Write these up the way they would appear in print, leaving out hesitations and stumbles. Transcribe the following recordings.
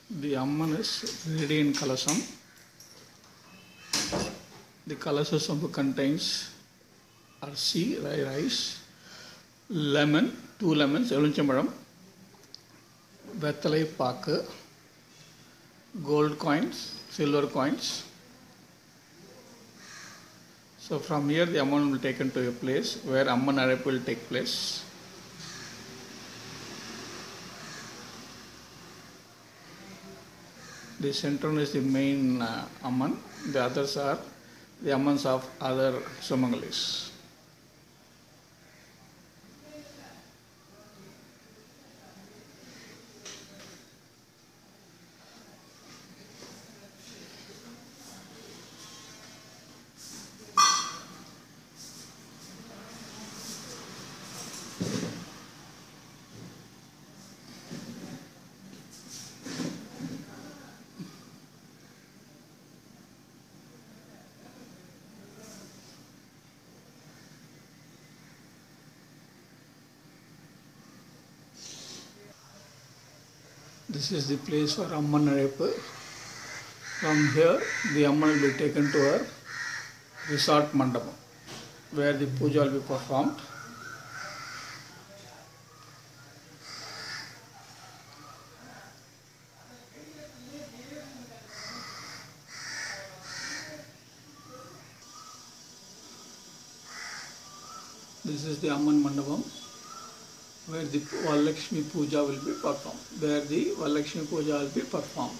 The Amman is ready in Kalasam. The Kalasam contains Arsi, rice, lemon, 2 lemons, Elunchamaram, Vethalai Paku, gold coins, silver coins. So from here the Amman will be taken to a place where Amman Araip will take place. The center is the main Amman, the others are the Ammans of other Sumangalis. This is the place for Amman Araip. From here, the Amman will be taken to her resort mandapam, where the puja will be performed. This is the Amman mandapam, where the Varalakshmi puja will be performed. Where the Varalakshmi puja will be performed.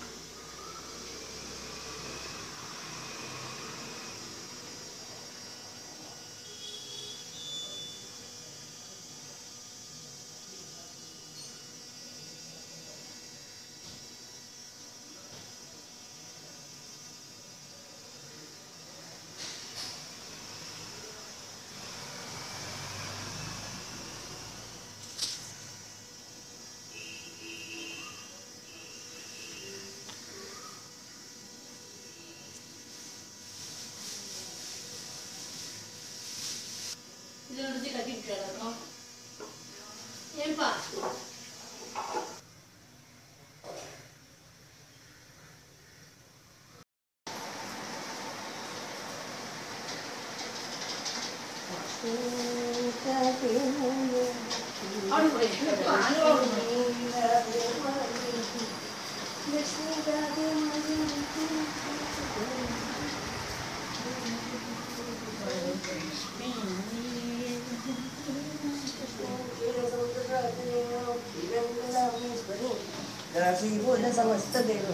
समस्त देव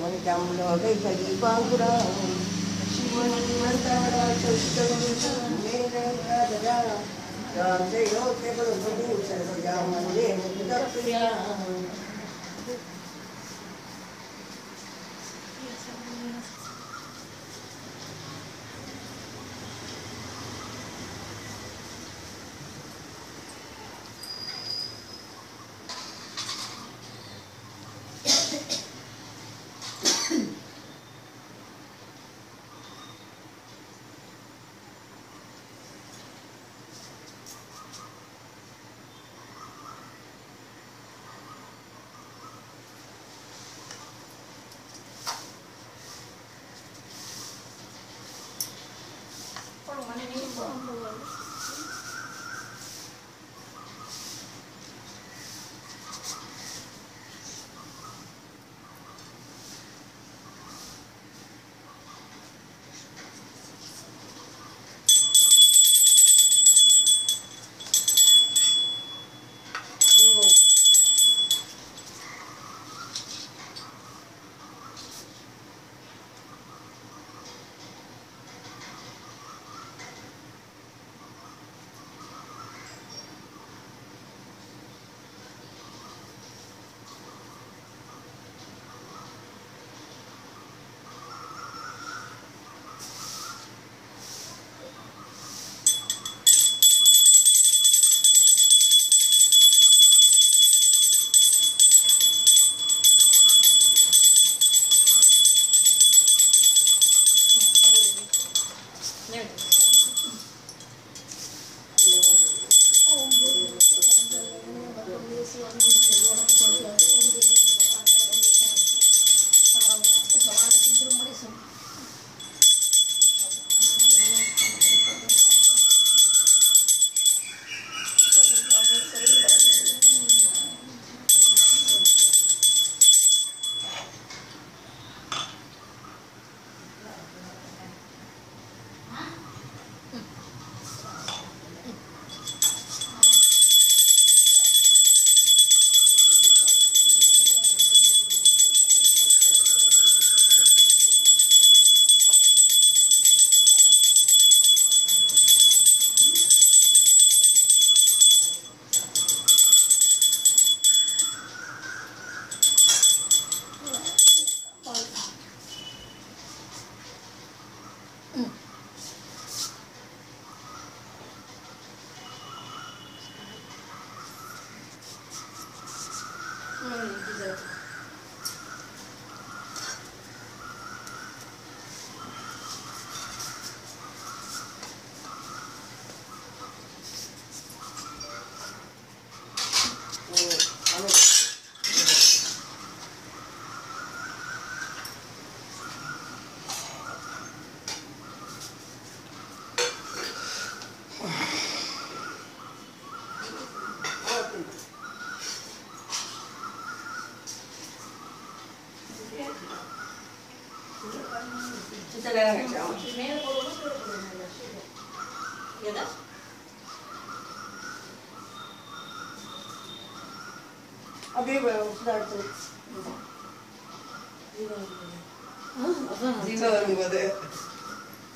அப்படியே வரும்போது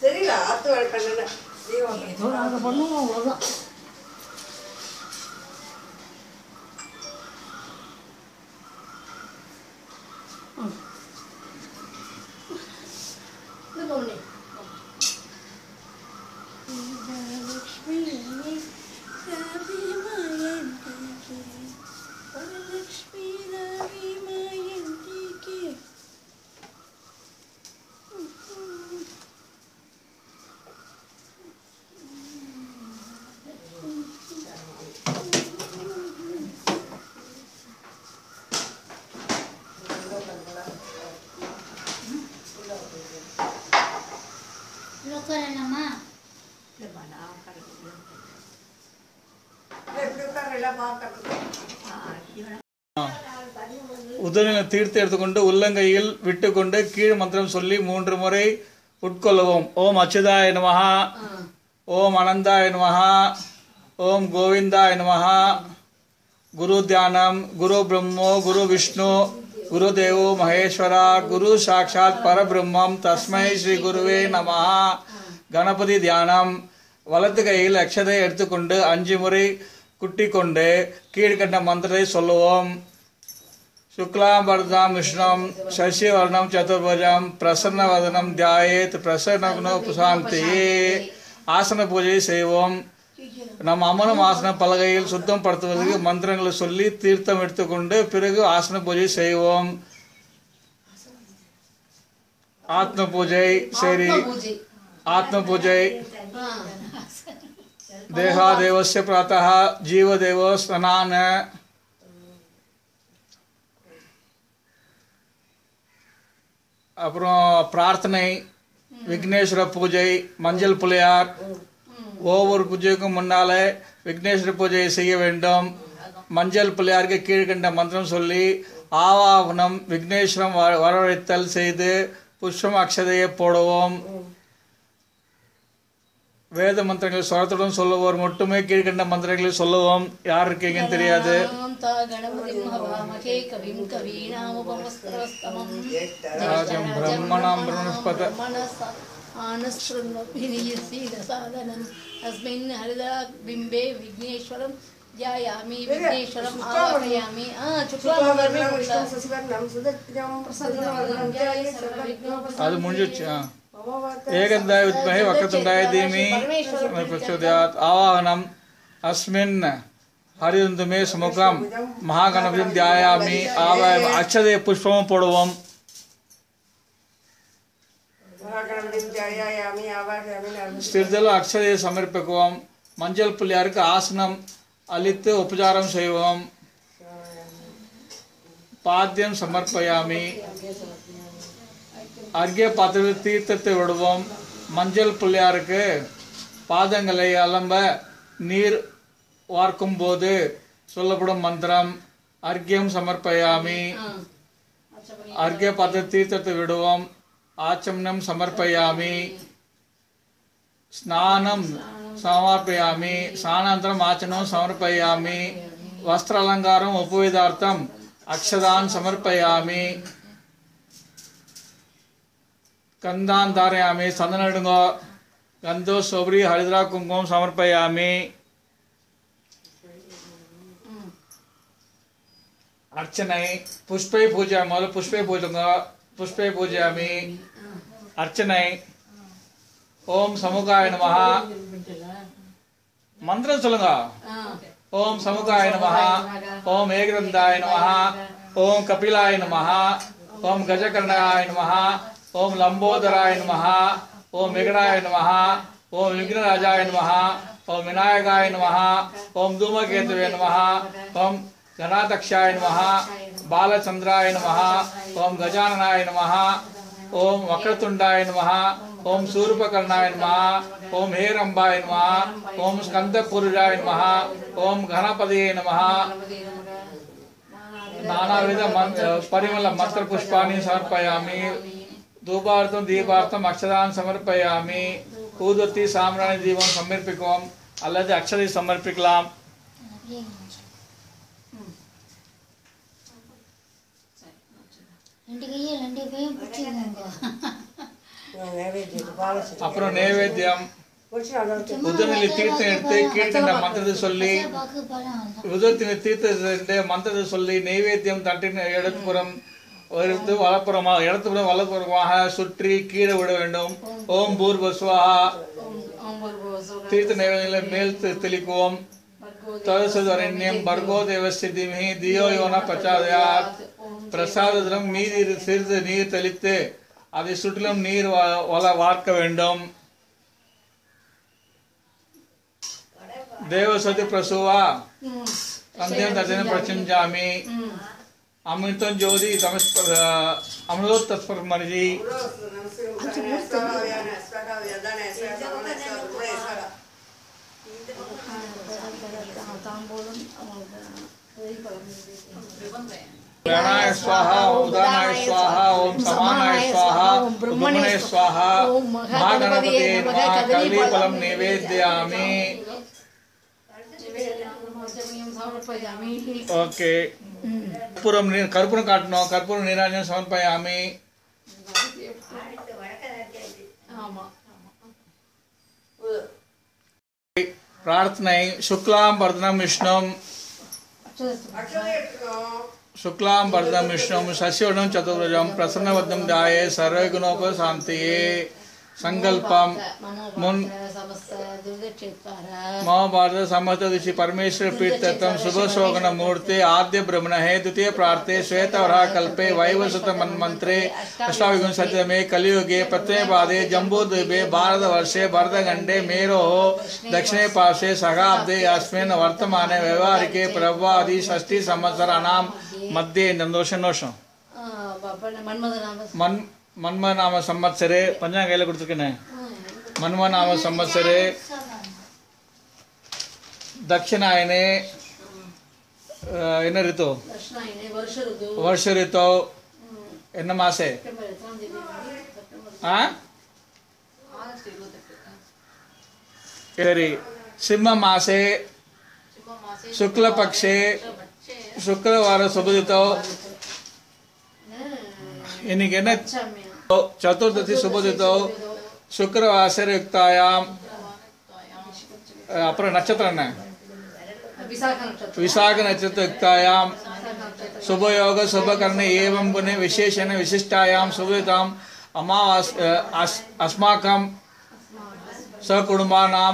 சரியில்ல ஆத்து வழக்கண்ண அதை பண்ணுவோம் அவ்வளோதான். உதவின தீர்த்து எடுத்துக்கொண்டு உள்ளங்கையில் விட்டுக்கொண்டு கீழ் மந்திரம் சொல்லி 3 முறை உட்கொள்ளவும். ஓம் அச்சுதாய நமஹ, ஓம் அனந்தாய நமஹ, ஓம் கோவிந்தாய நமஹ. குரு தியானம். குரு பிரம்மோ குரு விஷ்ணு குரு தேவோ மகேஸ்வரா குரு சாட்சாத் பரபிரம்மம் தஸ்மை ஸ்ரீ குருவே நமஹ. கணபதி தியானம். வலது கையில் அக்ஷதை எடுத்துக்கொண்டு 5 முறை குட்டிக்கொண்டு கீழ்கண்ட மந்திரத்தை சொல்லுவோம். शुक्लांबरदां विष्णुं शशिवर्णं चतुर्भुजं प्रसन्नवदनं ध्यायेत् प्रसन्नगुणोपशान्तये. ஆசன பூஜை செய்வோம். நம் அமரும் ஆசன பலகையில் சுத்தம் படுத்துவதற்கு மந்திரங்களை சொல்லி தீர்த்தம் எடுத்துக்கொண்டு பிறகு ஆசன பூஜை செய்வோம். ஆத்ம பூஜை. சரி, ஆத்ம பூஜை. தேகாதேவஸ்ய பிராத்தः ஜீவதேவோ ஸ்நான. அப்புறம் பிரார்த்தனை, விக்னேஸ்வர பூஜை, மஞ்சள் புலையார். ஒவ்வொரு பூஜைக்கும் முன்னாலே விக்னேஸ்வர பூஜையை செய்ய வேண்டும். மஞ்சள் புலையாருக்கு கீழ்கண்ட மந்திரம் சொல்லி ஆவாகனம் விக்னேஸ்வரம் வரவழைத்தல் செய்து புஷ்பம் அக்ஷதையை போடுவோம். வேத மந்திரங்கள் ஸ்வரத்துடன் சொல்லுவோர் மட்டுமே கீழ்கண்ட மந்திரங்களை சொல்லுவோம். யார் இருக்கீங்கன்னு தெரியாது. பிரம்மணம் பிரம்மஸ்பத அது முடிஞ்சிச்சு. ஏகந்தாய வித்மஹே வக்ரதுண்டாய தீமஹி பிரச்சோதயாத். ஆவாகனம். அஸ்மின் ஹரிந்துமே சுமுகம் மகாகணபதியும் தியாயாமி. ஆவாயம் அக்ஷதைய புஷ்பமும் போடுவோம். சிறிதளவு அக்ஷதையை சமர்ப்பிக்குவோம். மஞ்சள் புள்ளியாருக்கு ஆசனம் அளித்து உபச்சாரம் செய்வோம். பாத்தியம் சமர்ப்பயாமி. அர்க்கிய பாத்திரத்தில் தீர்த்தத்தை விடுவோம். மஞ்சள் புள்ளியாருக்கு பாதங்களை அலம்ப நீர் வார்க்கும் போது சொல்லப்படும் மந்திரம் அர்க்கியம் சமர்ப்பயாமி. அர்க்கிய பாத்திர தீர்த்தத்தை விடுவோம். ஆச்சமனம் சமர்ப்பயாமி. ஸ்நானம் சமர்ப்பயாமி. ஸ்நானாந்தரம் ஆச்சனம் சமர்ப்பயாமி. வஸ்திர அலங்காரம் உபவேதார்த்தம் அக்ஷதான் சமர்ப்பயாமி. கந்தான் தாரயாமி. சந்தனம் எடுங்கோ. கந்தோ சோபரி ஹரித்ரா குங்குமம் சமர்ப்பயாமி. அர்ச்சனை. புஷ்பை பூஜை. முதல்ல புஷ்பை பூஜைங்க. புஷ்பை பூஜையாமி. அர்ச்சனை. ஓம் சமுகாய நமஹ. மந்திரம் சொல்லுங்க. ஓம் சமுகாய நமஹ. ஓம் ஏகதந்தாய நமஹ. ஓம் கபிலாய நமஹ. ஓம் கஜகர்ணாய நமஹ. ஓம் லம்போதராய நமஹ. ஓம் விகடாய நமஹ. ஓம் விக்னராஜாய நமஹ. ஓம் விநாயகாய நமஹ. ஓம் தூமகேதுவே நமஹ. ஓம் गणाध्यक्षाय नमः. बालचंद्राय नमः. ओम गजाननाय नमः. ओम वक्रतुंडाय नमः. ओम सूर्पकर्णाय नमः. ओम हेरंबाय नमः. ओम स्कंदपुरुषाय नमः. ओम गणपतये नमः. नानाविध परिमल मंत्र पुष्पाणि समर्पयामि धूपार्थम दीपार्थम अक्षरान् समर्पयामि ஊதுவத்தி சாம்பிராணி தீபம் சமர்ப்பிக்குவோம் அல்லது அக்ஷதை சமர்ப்பிக்கலாம். அப்புறம் நைவேத்தியம் உதவியில் தீர்த்தம் எடுத்து கீழ்கண்ட மந்திரத்தை சொல்லி உதவத்தின் தீர்த்தத்தை மந்திரத்தை சொல்லி நைவேத்தியம் தட்டின் இடதுபுறம் இடதுபுறம் வலப்புறமாக சுற்றி கீழே விட வேண்டும். ஓம் பூர்வஸ்வாஹா தீர்த்த நைவேத்தியங்களை மேல் தெளிக்குவோம். ததசதுரண்யம் பர்கோ தேவஸ்ய தீமஹி தியோ யோன பிரச்சோதயாத் பிரசாதத்திலும் மீதி சிறிது நீர் தெளித்து அதை சுற்றிலும் நீர் வார்க்க வேண்டும். देवसति प्रसूवा संध्यं दर्शन प्रचंजामि अमृतं ज्योति अमृत तत्पर मर्जी प्राणाय स्वाहा उदानाय स्वाहा ओम समानाय स्वाहा ब्रह्मणे स्वाहा महागणपते नमः कदलीफलं निवेदयामि. ओके कर्पूरम काटनो कर्पूर निराजन समर्पयामि. प्रार्थना शुक्लां वरदनं विष्णुं शशिवर्णं चतुर्भुजं प्रसन्नवदनं ध्याये सर्वविघ्नोपशान्तये. संकल्पम महाभारत समस्त ऋषि परमेश्वर प्रीत्यर्थम शुभ शोभन मूर्ति आद्य ब्रह्मण है द्वितीय प्रार्थे श्वेतवराह कल्पे वैवस्वत मन्त्रे अष्टाविगुण सत्यमे कलियुगे प्रत्यय पादे जम्बूद्वीपे भारतवर्षे भरतखंडे मेरो दक्षिणे पार्श्वे सगाब्दे अस्मिन् वर्तमाने व्यवहारिके प्रभादि षष्ठी संवत्सराणां मध्ये नोशं मन्म नाम संवत्सरे पंचांग கையில கொடுத்துக்கனே मन्म नाम संवत्सरे दक्षिणायने என்ன ऋतु वर्ष ऋतु என்ன மாசே சரி सिंह मासे शुक्ल पक्षे शुक्रवार शुभ ऋतु இன்னைக்கு என்ன चतुर्दशी शुभ ऋतु शुक्रवासर युक्तायाम अपर नक्षत्र विशाख नक्षत्र युक्तायाम शुभ योग शुभ करने एवं गुणे विशेषण विशिष्टायाम शुभताम अमावास अस्माकं सकुटुंबानां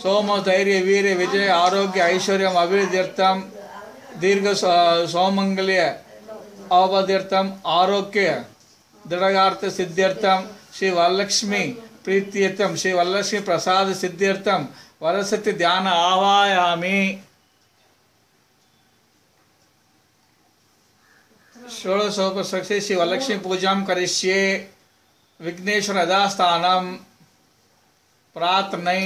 सोम धैर्य वीर विजय आरोग्य ऐश्वर्यम अभिवृद्ध्यर्थम दीर्घ सौमंगल्य अवध्यर्थम आरोग्य दृढ़ार्थ सिद्ध्यर्थम श्री वरलक्ष्मी प्रीत्यर्थम श्री वरलक्ष्मी प्रसाद सिद्ध्यर्थम वरसति ध्यान आवायामि. षोडशोपलक्ष्ये श्री वरलक्ष्मी पूजां करिष्ये. विघ्नेश्वर यथास्थानं प्रार्थनै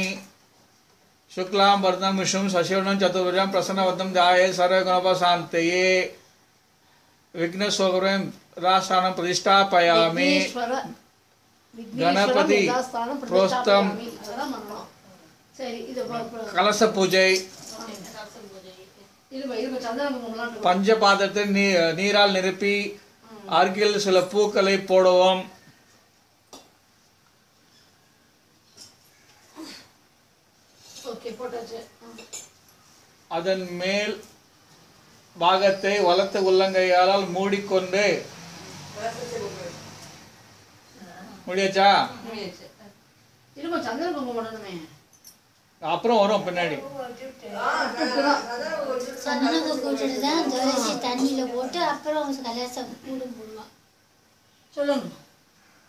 शुक्लां वरदं विष्णुं शशिवर्णं चतुर्भुजं प्रसन्नवदनं ध्याये सर्वविघ्नोपशान्तये. विघ्नेश्वरं राष्ट्रानं प्रतिष्ठापयामि. गणपति प्रोस्तम कलश पूजै पंचपात्रத்தை நீரால் நிரப்பி அருகில் சில பூக்களை போடுவோம். அதன் மேல் பாகத்தை வலத்த உள்ளங்கையால் மூடிக்கொண்டு முடியாச்சா? அப்புறம் வரும் பின்னாடி. தண்ணியில போட்டு அப்புறம் கலசம் போடுவான். சொல்லுங்க.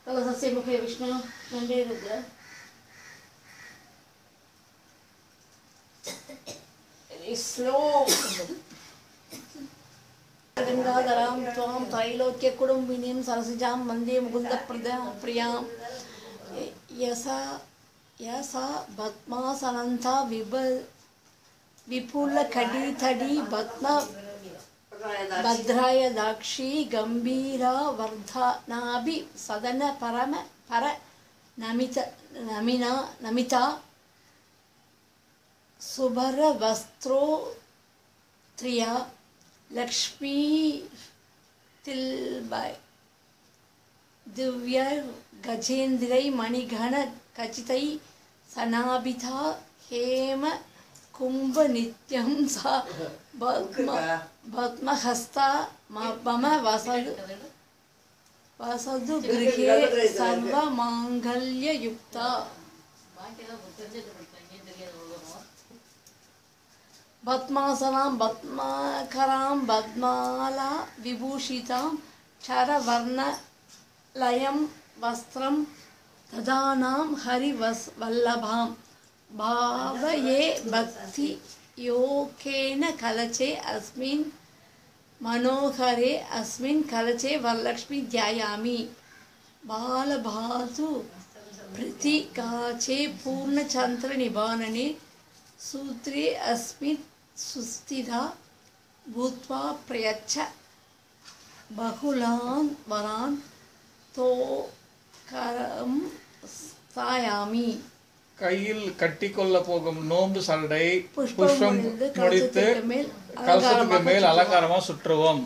கலசத்தை முக்கிய விஷ்ணு நன்றி இருக்கு. ஸ்லோ गंगाधरां त्वां त्रैलोक्य कुटुंबिनीं सरसिजां वन्दे मुकुन्द प्रियां यसा भस्मासनन्ता विपुल कडी तडी भस्म भद्राय दाक्षी गंभीरा वर्धनाभि सदन परम पर नमिता सुभर वस्त्रो त्रिया लक्ष्मी तिल्बाय दिव्य गजेंद्रै मणिगण खचितै सनाभिता हेम कुंभ नित्यं सा पद्महस्ता मम वसदु गृहे सर्वमांगल्ययुक्ता पद्मासनां पद्माकरां पद्माला विभूषितां चरवर्णलयं वस्त्रं ददानां हरिवल्लभां भावये भक्ति योगेन कलचे अस्मिन् मनोहरे अस्मिन् कलचे वरलक्ष्मी ध्यायामि बालभातु प्रतिकाचे पूर्णचन्द्र निबानने सूत्रे अस्मिन् सुस्थिता भूत्वा प्रयच्छ बहुलान् वरान् तोकरं स्थायामि கையில் கட்டிக்கொள்ள போகும் நோன்பு சரடை புஷ்பம் முடித்து கலசத்துக்கு மேல் அலங்காரமா சுற்றுவோம்.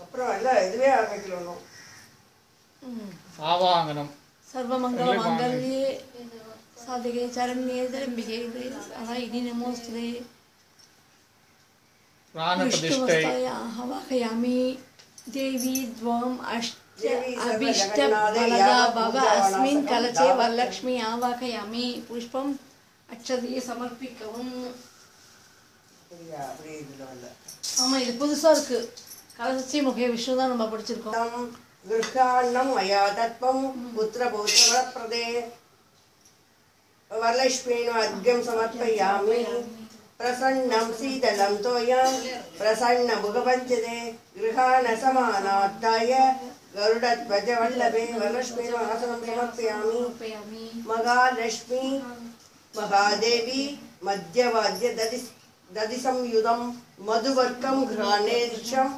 அப்புறம் இல்ல இதுவே ஆரம்பிக்கணும். ஆவாங்கனம் सर्वमंगल मांगल्ये साधिके चरण्ये त्र्यंबके नारायणी नमोस्तुते प्राणप्रतिष्ठै आवाहयामि देवी त्वम् अभीष्टफलदा भव अस्मिन् कलचे वरलक्ष्मी आवाहयामि पुष्पम् अक्षते समर्पिक्கவும். அப்படியே இதுல வரல. ஆமா இது புதுசா இருக்கு. கலசச்சி முகே விஷ்ணு தான் நம்ம படிச்சிருக்கோம். गृहान्नं मया तत्त्वं पुत्रपौत्रवरप्रदे वरलक्ष्मीन् अर्घ्यं समर्पयामि. प्रसन्नं शीतलं तोयं प्रसन्नमुखपञ्चदे गृहानसमानार्थाय गरुडध्वजवल्लभे वरलक्ष्मीन् आसनं समर्पयामि. महालक्ष्मी महादेवी मध्यवाद्य दधिसंयुधं मधुवर्कं घ्राणेर्षं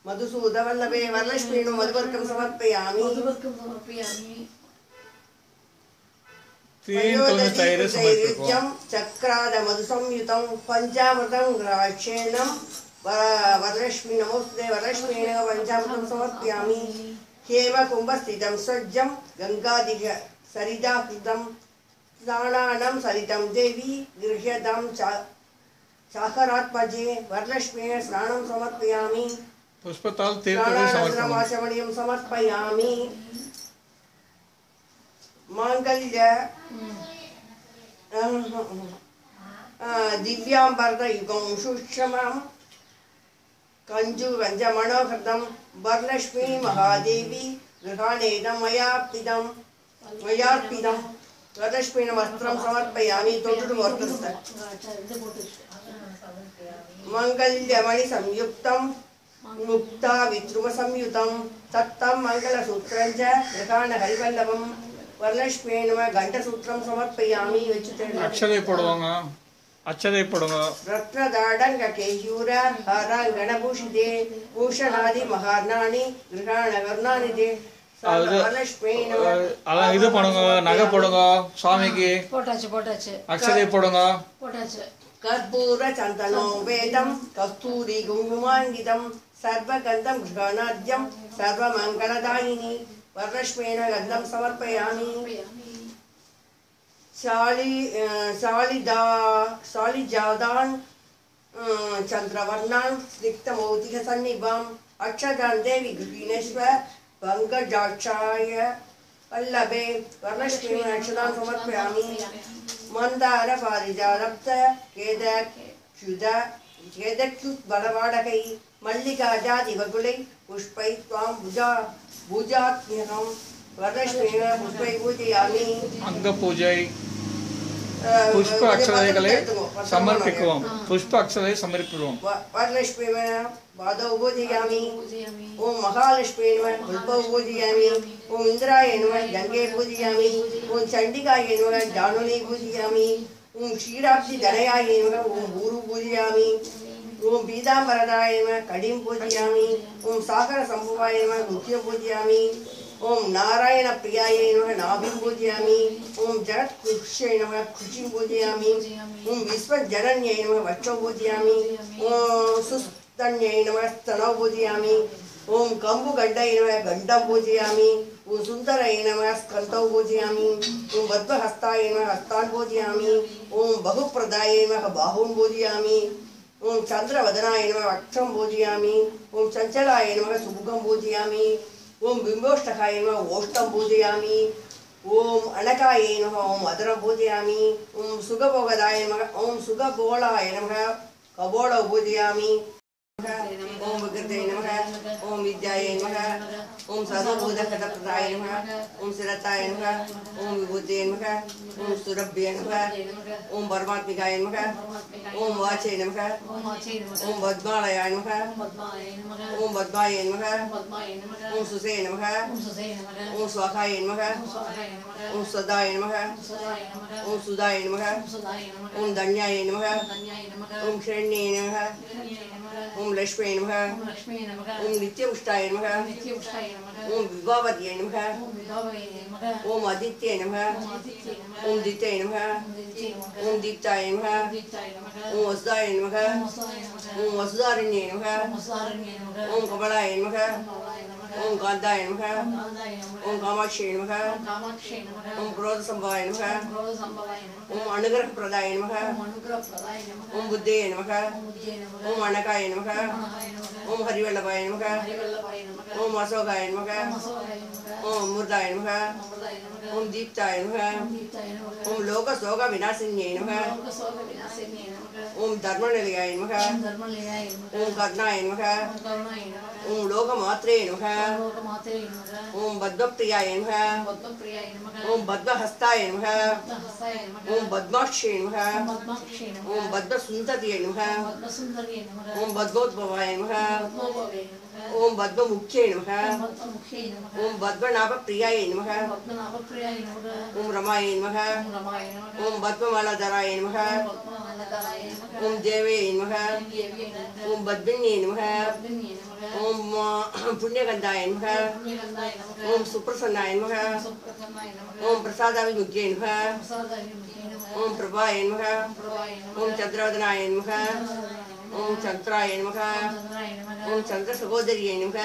मधुसूदवल्लभे वरलक्ष्मीन् मधुवर्कं समर्पयामि. चक्राद मधुसंयुतं पञ्चामृतं ग्राक्षेणं वरलक्ष्मी नमोस्तुते वरलक्ष्मीन् पञ्चामृतं समर्पयामि. हेमकुम्भस्थितं स्वज्जं गङ्गादिघ सरिताकृतं स्नानानं सरितं देवी गृह्यतां चाकरात्मजे वरलक्ष्मीन् स्नानं समर्पयामि. पुष्पताल तीर्थं समर्पयामि. मांगल्य दिव्यांबरयुगं सुषमं कंजुगंजमनोहृतं वरलक्ष्मी महादेवी गृहाणेदं मयार्पितं वरलक्ष्मीन् वस्त्रं समर्पयामि. मंगल्यमणिसंयुक्तं मुक्ता विद्रुमसंयुतं तत्तं मंगलसूत्रं च गृहाण हरिवल्लभं वरलक्ष्मीन् घंटसूत्रं समर्पयामि. अक्षதை போடுவாங்க. अक्षதை போடுங்க. रत्नदाडंग केयूर हारांगणभूषिते भूषणादि महार्णानि गृहाण वर्णानि दे वरलक्ष्मीन् அதான் இது போடுங்க. நகை போடுங்க சுவாமிக்கு. போட்டாச்சு अक्षதை போடுங்க. போட்டாச்சு. कर्पूर चंदनो वेदं कस्तूरी कुङ्कुमाङ्गितं सर्वगन्धं गृहाणाद्यं सर्वमङ्गलदायिनी वरलक्ष्मीन् गन्धं समर्पयामि. शालिजादान् चन्द्रवर्णान् स्निग्धमौतिकसन्निभाम् अक्षतान् देवी गृहीणेश्व पङ्कजाक्षाय वल्लभे वरलक्ष्मीन् अक्षतान् समर्पयामि. मंदार पारिजात केदच्युत बलवाडकै मल्लिका जातिवकुलै पुष्पै त्वां भुजात्म्यहं वरलक्ष्मीन् पुष्पै पूजयामि. अंग पूजै புஷ்ப அக்ஷதைகளை சமர்ப்பிக்குவோம். புஷ்ப அக்ஷதை சமர்ப்பிக்குவோம். वरलक्ष्मीन् पादौ पूजयामि पूजयामि ओम महालक्ष्मी नमः पुष्पौ पूजयामि ओम इंद्राय नमः गंगे पूजयामि ओम चंडिकाय नमः जानुनी पूजयामि ओम क्षीराब्धि धनयाय नमः ओम गुरु पूजयामि ओम पीतांबरदाय नमः कडिं पूजयामि ओम सागर संभवाय नमः मुख्यं पूजयामि ओम नारायण प्रियाय नमः नाभिं पूजयामि ओम जगत्कृष्यै नमः कुचिं पूजयामि ओम विश्वजनन्यै नमः वक्षौ पूजयामि ओम सुस्तन्यै नमः स्तनौ पूजयामि ओम कंबुगड्डै नमः गण्डं पूजयामि ओम सुन्दरै नमः स्कन्धौ पूजयामि ओम पद्महस्ताय नमः हस्तान् पूजयामि ओम बहुप्रदाय नमः बाहुं पूजयामि ओम चंद्रवदनाय नमः वक्षं पूजयामि ओम चंचलाय नमः सुमुखं पूजयामि ओम बिंबोष्टकाय नमः ओष्ठं पूजयामि ओम अनकाय नमः ओम मधुरं पूजयामि ओम सुखभोगदाय नमः ओम सुखबोलाय नमः कबोळं पूजयामि ओम विकृते नमः ओम विद्याय नमः ओम सर्वभूतकथप्रदाय नमः ओम सिरताय नमः ओम विभूते नमः ओम सुरभ्ये नमः ओम परमात्मिकाय नमः ओम वाचे नमः ओम पद्मालयाय नमः ओम पद्माय नमः ओम सुसे नमः ओम स्वाहाय नमः ओम सदाय नमः ओम सुदाय नमः ओम धन्याय नमः ओम शरण्ये नमः ओम लक्ष्मी नमः ओम नित्यपुष्टाय नमः ओम विभावत्यै नमः ओम आदित्ये नमः ओम दित्ये नमः ओम दीप्ताय नमः ओम वसुदाय नमः ओम वसुधारण्ये नमः ओम कमलाय नमः ओम कांताय नमः ओम कामाक्षी नमः ओम क्रोधसंभवाय नमः ओम अनुग्रहप्रदाय नमः ओम बुद्धये नमः ओम अनकाय नमः ओम हरिवल्लभाय नमः ओम अशोकाय नमः ओम अमृताय नमः ओम दीप्ताय नमः ओम लोकशोक विनाशिन्यै नमः ओम धर्मनिलयाय नमः ओम कर्णाय नमः ओम लोकमात्रे नमः ओम पद्मप्रियाय नमः ओम पद्महस्ताय नमः ओम पद्माक्षे नमः ओम पद्मसुन्दर्यै नमः ओम पद्मोद्भवाय नमः ओम पद्ममुख्ये नमः ओम पद्मनाभप्रियाय नमः ओम रमाय नमः ओम पद्ममालाधराय नमः ओम देवे नमः ओम पद्मिन्ये नमः ओम पुण्यगंधाय नमः ओम सुप्रसन्नाय नमः ओम प्रसादाभिमुख्ये नमः ओम प्रभाय नमः ओम चंद्रवदनाय नमः ओम चंद्राय नमः ओम चंद्र सहोदर्यै नमः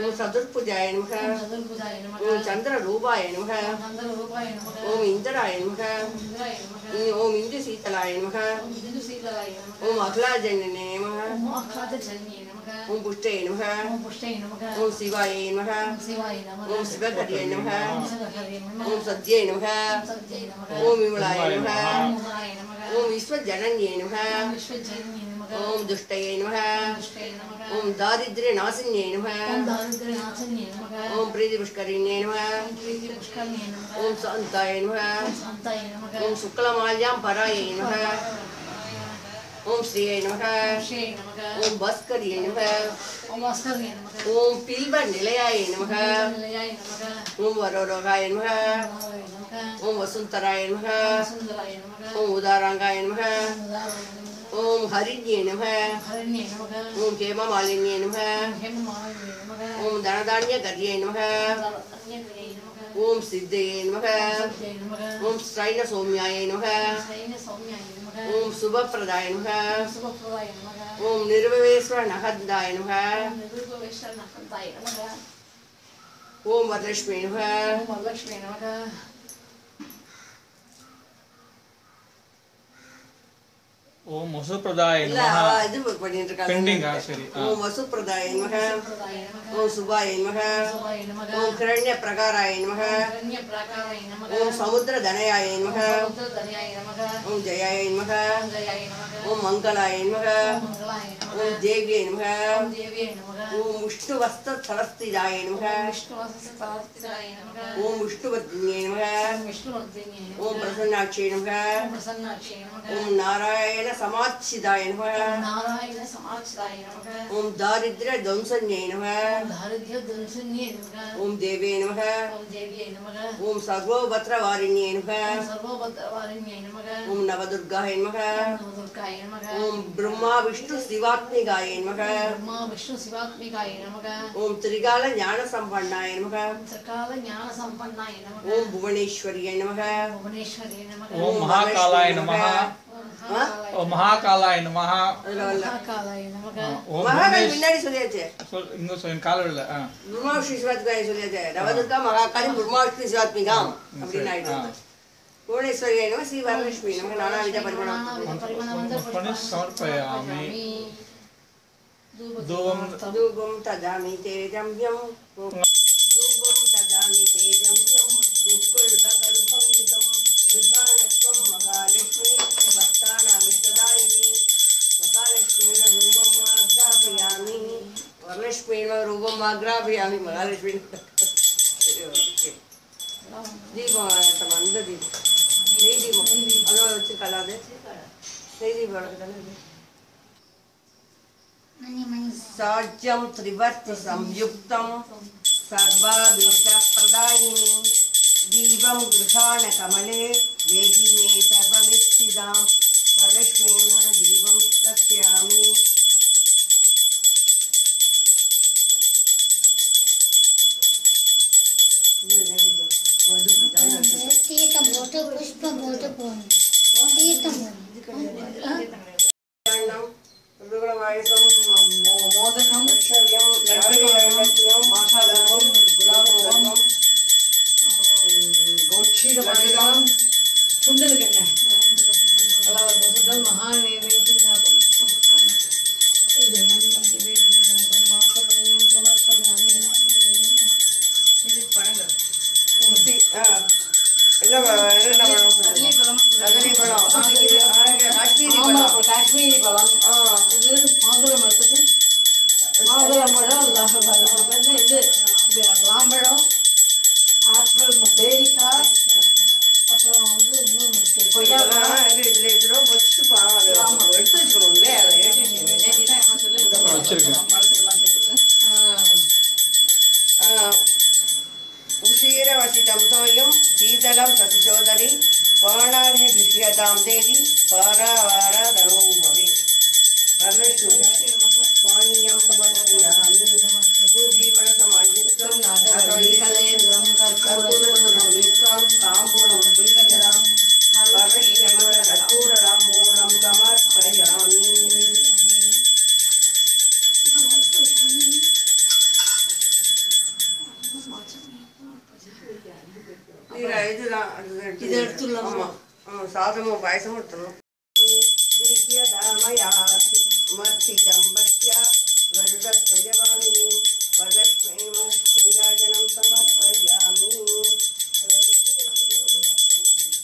ओम चतुर्भुजाय नमः ओम चंद्ररूपाय नमः ओम इंद्राय नमः ओम इंद्रशीतलाय नमः ओम अखिलाजनने नमः ओम पुष्टे नमः ओम शिवाय नमः ओम शिवहर्ये नमः ओम सत्ये नमः ओम विमलाय नमः ओम विश्वजनन्ये नमः ओम दुष्टये नमः ओम दारिद्र्यनाशिन्ये नमः ओम प्रीतिपुष्करिण्ये नमः ओम शान्ताय नमः ओम शुक्लमाल्यां परायै नमः ओम श्रिये नमः ओम भास्कर्ये नमः ओम पिल्वनिलयाय नमः ओम वरोरोगाय नमः ओम वसुंधराय नमः ओम उदारांगाय नमः ओम हरिण्ये नमः ओम हेममालिन्ये नमः ओम धनधान्यगर्ये नमः ओम सिद्धये नमः ओम शयनसौम्याय नमः ओम शुभप्रदाय नमः ओम निर्विवेश्वरनहदाय नमः ओम वरलक्ष्मी नमः ओम वसुप्रदाय नमः இது பண்ணிட்டு இருக்காங்க பெண்டிங் சரி ओम वसुप्रदाय नमः ओम शुभाय नमः ओम हिरण्य प्रकाराय नमः ओम समुद्र धनयाय नमः ओम जयाय नमः ओम मंगलाय नमः ओम देव्यै नमः ओम विष्णुवस्त्रस्थलस्थिताय नमः ओम विष्णुवर्धिन्यै नमः ओम प्रसन्नाक्षै नमः ओम नारायण समाच्छिदाय नमः ओम दारिद्र्य ध्वंसन्यै नमः ओम देव्यै नमः ओम सर्वोपद्रवारिण्यै नमः ओम नवदुर्गाय नमः ओम ब्रह्मा विष्णु शिवात्मिकाय नमः ओम त्रिकाल ज्ञान संपन्नाय नमः ओम भुवनेश्वर्यै नमः ओम महाकालाय नमः ओम महाकालाय नमः ओम महाकाल முன்னாடி சொல்லியாச்சு இங்க சொல்லுங்க கால விடல ब्रह्मा विष्णु शिवात्मिकाय சொல்லியாச்சு நவதுர்கா மகாகாளி ब्रह्मा विष्णु शिवात्मिकाம் அப்படி ஆயிடுச்சு भुवनेश्वर्यै नमः श्री वरलक्ष्मी नमः नानाविध परिमणं समर्पयामि धूपं तदामि तेजम्यं धूपं तदामि तेजम्यं दुष्कुल्भकरुसंयुतं विधानत्वं महालक्ष्मी भक्तानामिष्टदायिनी महालक्ष्मीन रूपम् आग्रापयामि वरलक्ष्मीन रूपम् आग्रापयामि महालक्ष्मी दीपम அந்த தீபம் நெய் தீபம் அதோட வச்சு கலாது நெய் தீபம் வளர்க்குதானே साज्यं त्रिवर्ति संयुक्तं सर्वाभीष्टप्रदायिनी दीपं गृहाण कमले देहि मे सर्वमिच्छिदां वरलक्ष्मीण दीपं दर्शयामि तीर्थं पुष्पं तीर्थं मोदकं लक्ष्यं लक्ष्यं मासादं गुलाबं गोक्षीरमणिकां सुन्दरकन्या कलावस्तुं महानैवेद्यं जातं காஷ்மீரி பழம் இது மாதுளம் எடுத்துட்டு மாதுளம் பழம் இது மாம்பழம் ஆப்பிள் பேரிக்காய் அப்புறம் வந்து இன்னும் கொய்யாப்பழம் இதில் இதெல்லாம் வச்சுப்பா எடுத்து வச்சுக்கணும்ல அதை उशीरवसितं तोयं शीतलं सतिचोदरी पाणार्हि गृह्यतां देवी पारावारादनो भवे पानीयं समर्पयामि भूजीवनसमायुक्तं नागवल्लिकलेन्द्रं कर्पूरसंयुक्तं ताम्बूलं पुलिकजलं कर्पूरताम्बूलं समर्पयामि இது எடுத்துடலாமா சாதமும் பாயசமும் எடுத்துடணும் श्रीराजनं समर्पयामि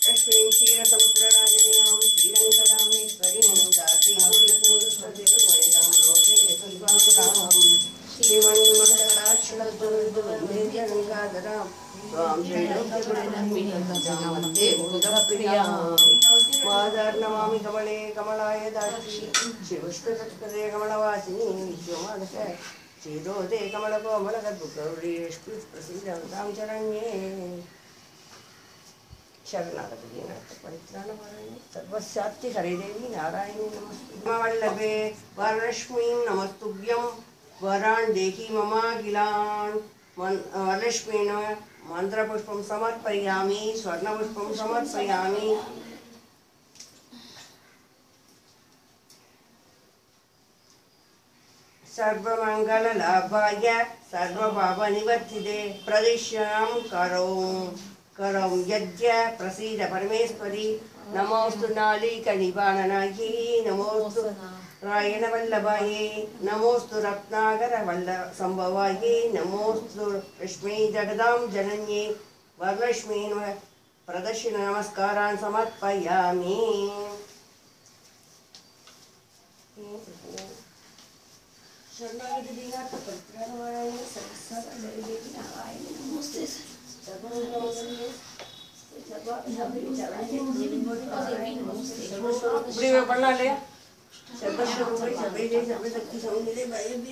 लक्ष्मीं क्षीरसमुद्रराजनीं श्रीरङ्गरामेश्वरीं दासीं श्रीमन्मङ्गलाक्षरं मादार्नमामि कमले कमलाय दाक्षी शिवष्टतत्पदे कमलवासिनी विश्वमानस श्रीरोदे कमलकोमलगद्भुगौरीष्टि प्रसीदतां शरण्ये शरणागतदीनाथ परित्राणपरणे सर्वस्यात्ति हरिदेवी नारायणी नमस्ते वरलक्ष्मीं नमस्तुभ्यं वरान् देहि ममाखिलान् वरलक्ष्मीन मंत्रपुष्पं समर्पयामि स्वर्णपुष्पं समर्पयामि सर्वमङ्गललाभाय सर्वपापनिवर्तिते प्रदिश्यां करौं यज्ञ प्रसीद परमेश्वरी नमोस्तु नालिकनिवारणायै नमोस्तु रायणवल्लभायै नमोस्तु रत्नाकर संभवायै नमोस्तु लक्ष्मी जगदां जनन्यै वरलक्ष्मी प्रदर्शन नमस्कारान् समर्पयामि शरणागति दीनार्थ परित्राणाय सर्वसाधारण नारायण नमस्ते सर्वमंगलमंगल्ये இப்படி பண்ணலாம் இல்லையா சர்வஸ்வரூபை சர்வைதே சர்வசக்தி சௌமிலே பயம்